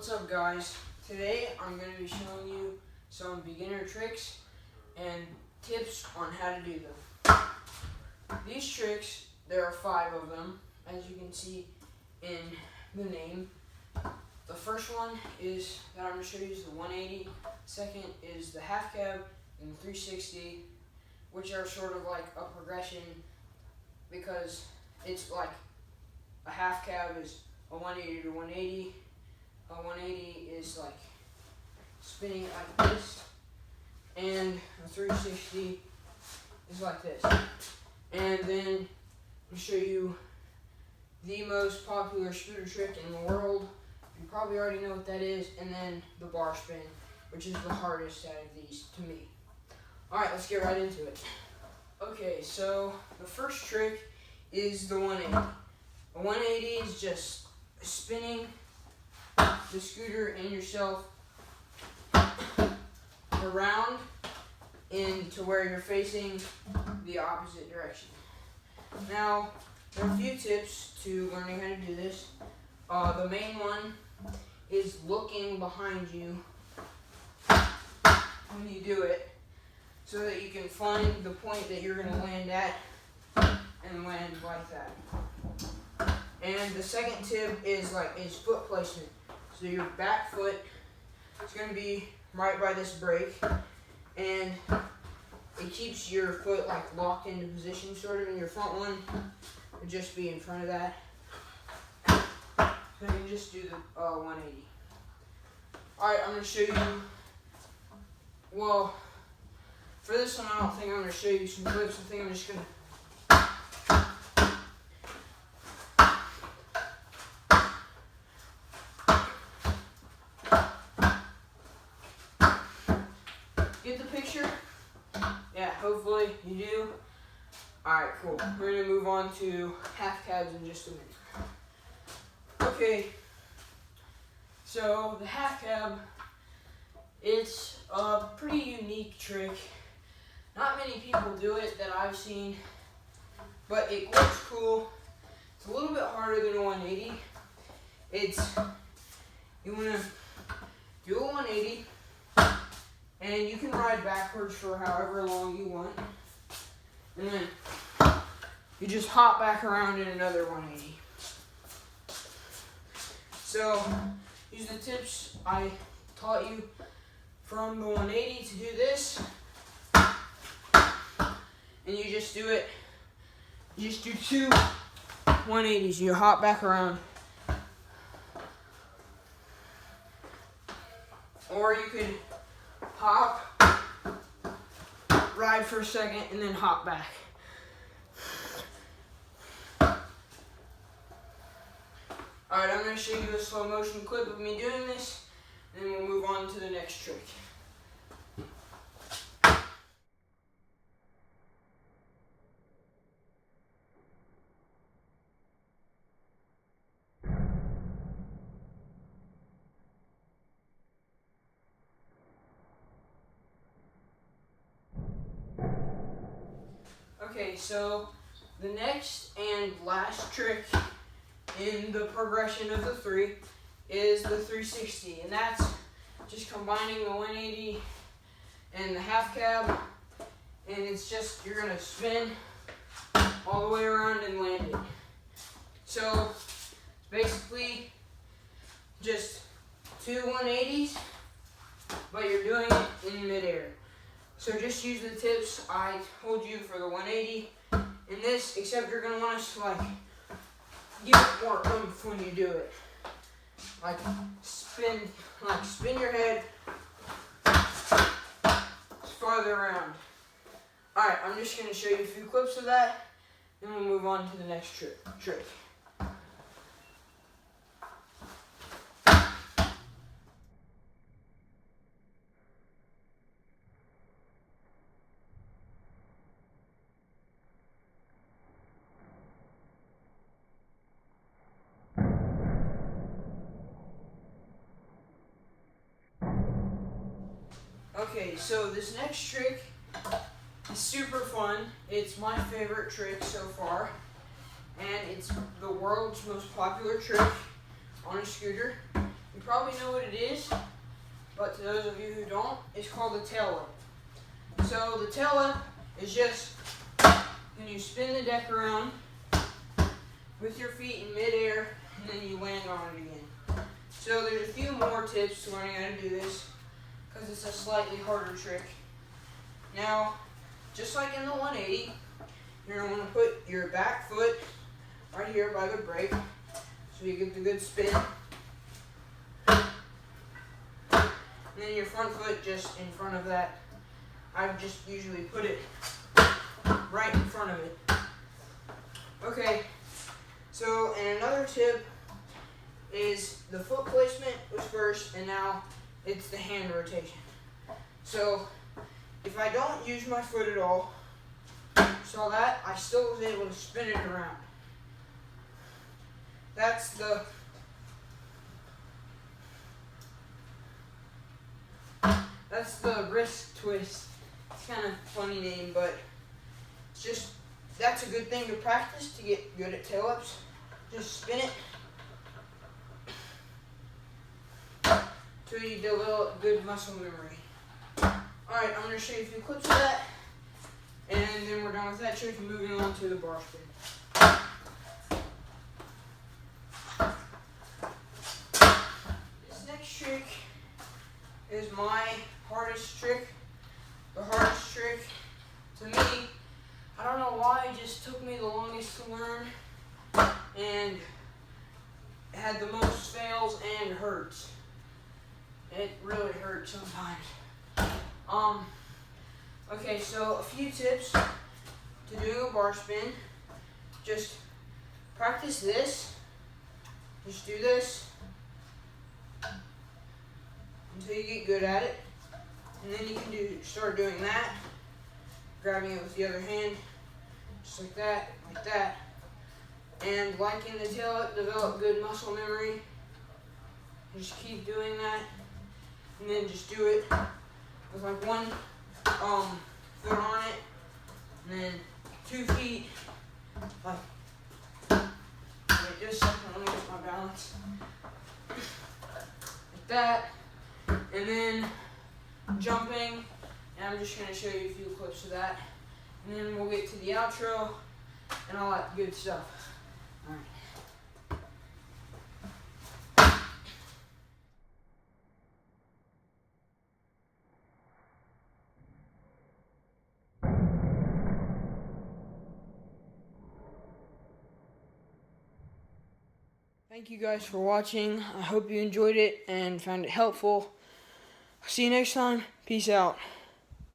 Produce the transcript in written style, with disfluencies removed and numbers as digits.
What's up, guys? Today I'm going to be showing you some beginner tricks and tips on how to do them. These tricks, there are 5 of them, as you can see in the name. The first one is that I'm going to show you is the 180. Second is the half cab and the 360, which are sort of like a progression because it's like a half cab is a 180 to 180. A 180 is like spinning it like this, and a 360 is like this. And then I'll show you the most popular scooter trick in the world. You probably already know what that is, and then the bar spin, which is the hardest out of these to me. Alright, let's get right into it. Okay, so the first trick is the 180. A 180 is just spinning the scooter and yourself around into where you're facing the opposite direction. Now, there are a few tips to learning how to do this. The main one is looking behind you when you do it so that you can find the point that you're going to land at and land like that. And the second tip is foot placement. So your back foot is going to be right by this brake, and it keeps your foot like locked into position sort of, and your front one would just be in front of that. So you can just do the 180. Alright, I'm going to show you, well, for this one I don't think I'm going to show you some clips. I think I'm just going to get the picture? Yeah, hopefully you do. Alright, cool. We're going to move on to half cabs in just a minute. Okay, so the half cab, it's a pretty unique trick. Not many people do it that I've seen, but it looks cool. It's a little bit harder than a 180. You want to do a 180, and you can ride backwards for however long you want. And then you just hop back around in another 180. So, use the tips I taught you from the 180 to do this. And you just do it. You just do 2 180s. You hop back around. Or you could hop, ride for a second, and then hop back. Alright, I'm going to show you a slow motion clip of me doing this, and then we'll move on to the next trick. Okay, so the next and last trick in the progression of the 3 is the 360, and that's just combining the 180 and the half cab, and it's just, you're going to spin all the way around and land it. So basically just 2 180s, but you're doing it in midair. So just use the tips I told you for the 180 in this, except you're going to want to like give it more oomph when you do it. Like spin your head farther around. Alright, I'm just going to show you a few clips of that, then we'll move on to the next trick. Okay, so this next trick is super fun. It's my favorite trick so far, and it's the world's most popular trick on a scooter. You probably know what it is, but to those of you who don't, it's called the tail lip. So the tail lip is just when you spin the deck around with your feet in midair, and then you land on it again. So there's a few more tips to learning how to do this, because it's a slightly harder trick. Now, just like in the 180, you're going to want to put your back foot right here by the brake, so you get the good spin. And then your front foot just in front of that. I just usually put it right in front of it. Okay, so and another tip is the foot placement was first, and now it's the hand rotation. So if I don't use my foot at all, saw that, I still was able to spin it around. That's the wrist twist. It's kind of a funny name, but it's just, that's a good thing to practice to get good at tail ups. Just spin it till you develop good muscle memory. Alright, I'm going to show you a few clips of that, and then we're done with that trick and moving on to the bar spin. This next trick is my hardest trick. The hardest trick to me, I don't know why, it just took me the longest to learn, and it had the most fails and hurts. It really hurts sometimes. Okay, so a few tips to do a bar spin. Just practice this. Just do this until you get good at it. And then you can start doing that, grabbing it with the other hand, just like that, like that. And like in the tail up, develop good muscle memory. Just keep doing that, and then just do it with like one foot on it, and then 2 feet, like, wait just a second, let me get my balance, like that, and then jumping, and I'm just going to show you a few clips of that, and then we'll get to the outro, and all that good stuff. Alright. Thank you guys for watching. I hope you enjoyed it and found it helpful. See you next time. Peace out.